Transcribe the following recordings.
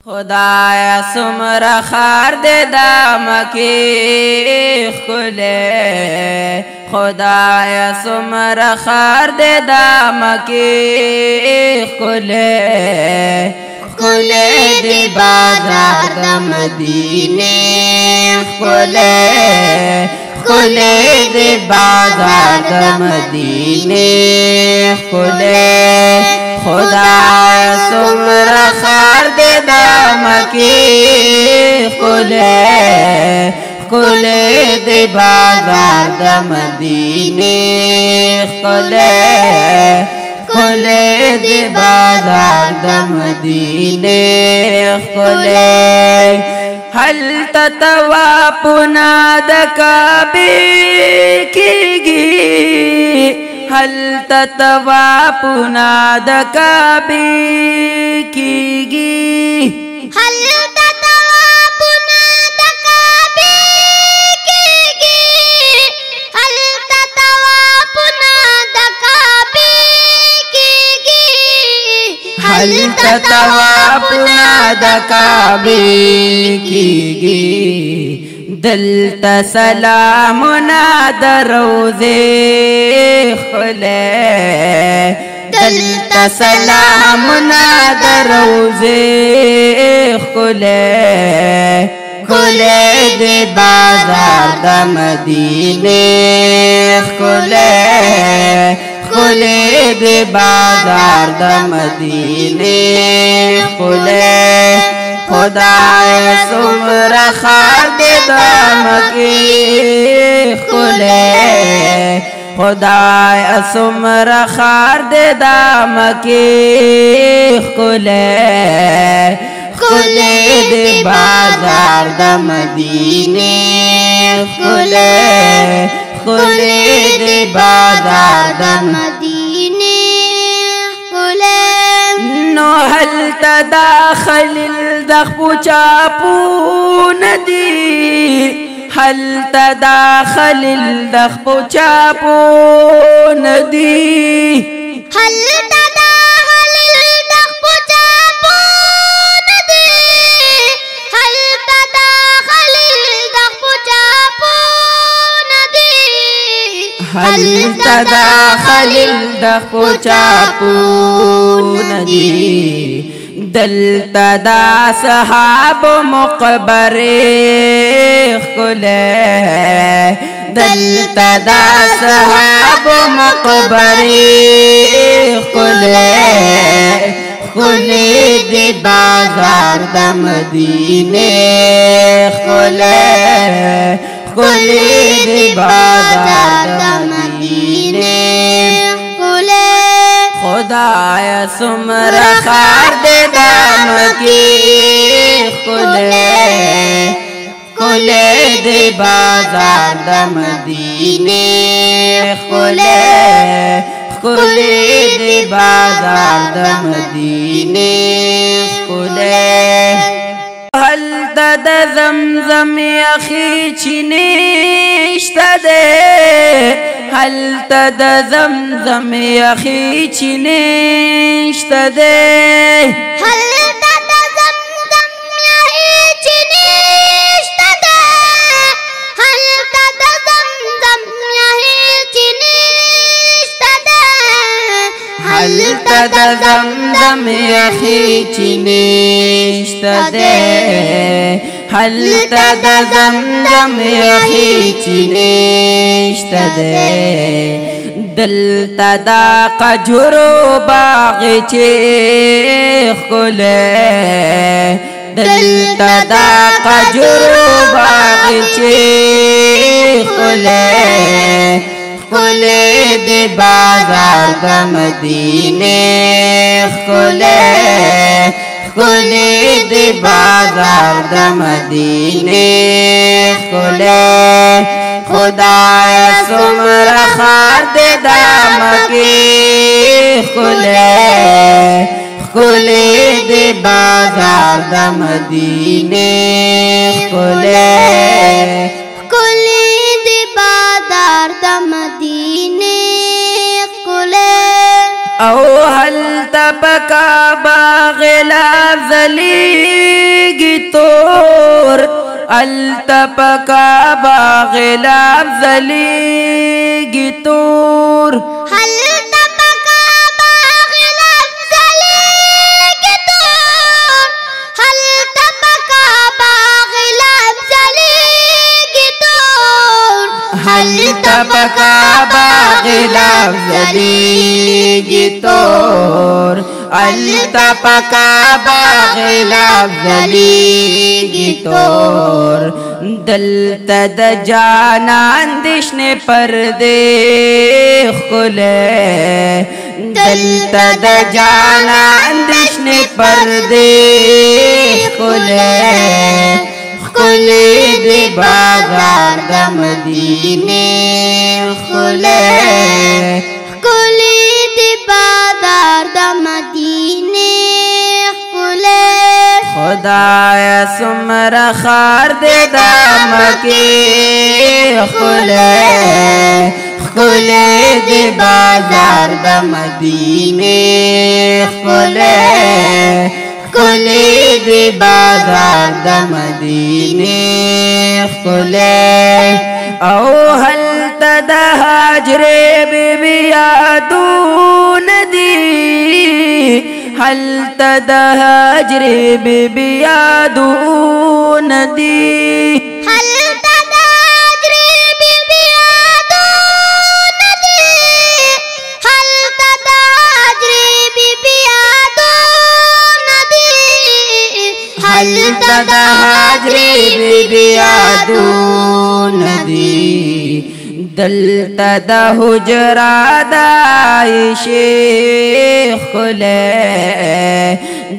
خدایا سمرا خار دے دا مکی خلے خدایا سمرا خار دے دا مکی خلے خلے دی بازار دا مدینے خلے خلے دی بازار دا مدینے خلے خدایا سمرا خار دے دا مکی خلے خلے دی بازار دا مدینے خلے خلے دی بازار دا مدینے خلے هل تتوافنا دکابی کیگی هل تتوافنا دکابی کیگی هل تتوافنا دکابی کیگی هل تتوافنا دکابی کیگی هل تتوافنا دکابی کیگی دلتا سلامنا دروزے خلے دلتا سلامنا دروزے خلے خلے دے بازار دا مدینے خلے خلے دے بازار دا مدینے خلے خدایا سمرا خار دے دا مکی خلے خدایا سمرا خار دے دا مکی خلے خلے دے بازار دا مدینے خلے خلے دے بازار دا مدینے خلے نو هل تداخل الدخب چاپو ندی هل تداخل الدخب چاپو ندی هل تداخل الدخب چاپو ندی هل تداخل الدخب چاپو ندی هل تداخل الدخب چاپو ندی دلتا دا صحاب مقبر خلے دلتا دا صحاب مقبر خلے خلے دی بازار دا مدینے خلے خلے دی بازار دا مدینے خلے خدایا سمرا خار دے دا مکی خلے خلے دے بازار دا مدینے خلے خلے دے بازار دا مدینے خلے هل تد زمزم یخی چنیشتا دے هل تد زمزم یخی چنیشتا دے هل تد زمزم یخی چنیشتا دے هل تد زمزم یخی چنیشتا دے هل تد زمزم یخی چنیشتا دے هل تد زمزم یخی چنیشتا دے دلتا دا قجرو باغ چیخ خلے دلتا دا قجرو باغ چیخ خلے خلے دے بازار دا مدینے خلے خلے دے بازار دا مدینے خلے خدایا سمرا خار دے دا مکی خلے خلے دے بازار دا مدینے خلے خلے دے بازار دا مدینے خلے او هل تبكى باغ الأفضلين التپکا باغلاب زلیگی تور التپکا باغلاب زلیگی تور التپکا باغلاب زلیگی تور دلتا د جانان دشن پردے خلے دلتا د جانان دشن پردے خلے خلے دے بازار د مدینے خلے خلے دے بازار د مدینے خلے خدایا سمر خار دے دامکی خلے خلے دے بازار د مدینے خلے خلے دے بازار د مدینے خلے او هل تد هاجر بی بی یادون دی هل تد هاجر بی بی یادون دی هل تد هاجر بی بی یادون دی هل تد هاجر بی بی یادون دی هل تد هاجر بی بی یادون دی دلتا د حجرا د عائشہ خلے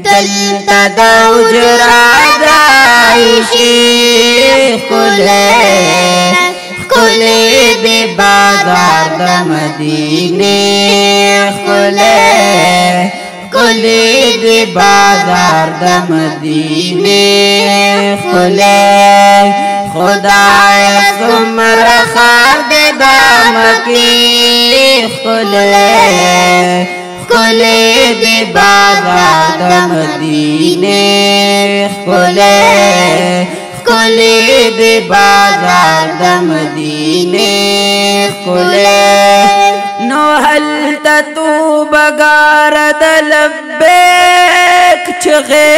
دلتا د حجرا د عائشہ خلے خلے دے بازار د مدینے خلے خلے دے بازار د مدینے خلے خدایا سمر خار دے دامکی خلے خلے دے بازار د مدینے خلے خلے دے بازار د مدینے خلے نو هل تتو بگار د لبیک چغے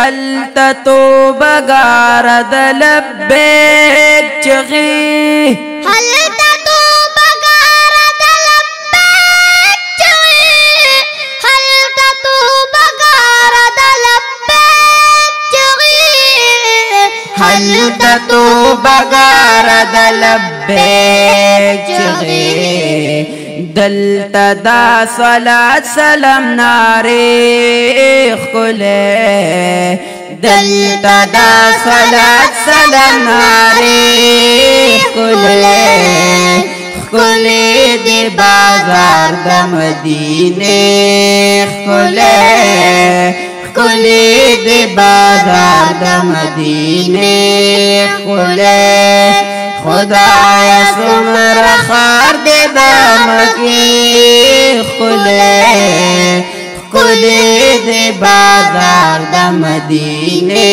التتو بگار د لبیک چغی هل تتو بگار د لبیک چغی هل تتو بگار د لبیک چغی هل تتو بگار د لبیک چغی دلتا دا صلاة سلام نارے خلے دلتا دا صلاة سلام نارے خلے خلے دے بازار د مدینے خلے خلے دے بازار د مدینے خلے خدایا سمر خار دے دامکی خلے خلے دے بازار د مدینے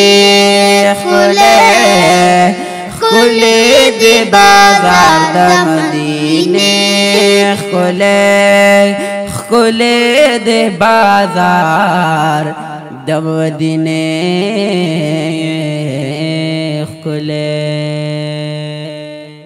خلے خلے دے بازار د مدینے خلے خلے دے بازار د مدینے خلے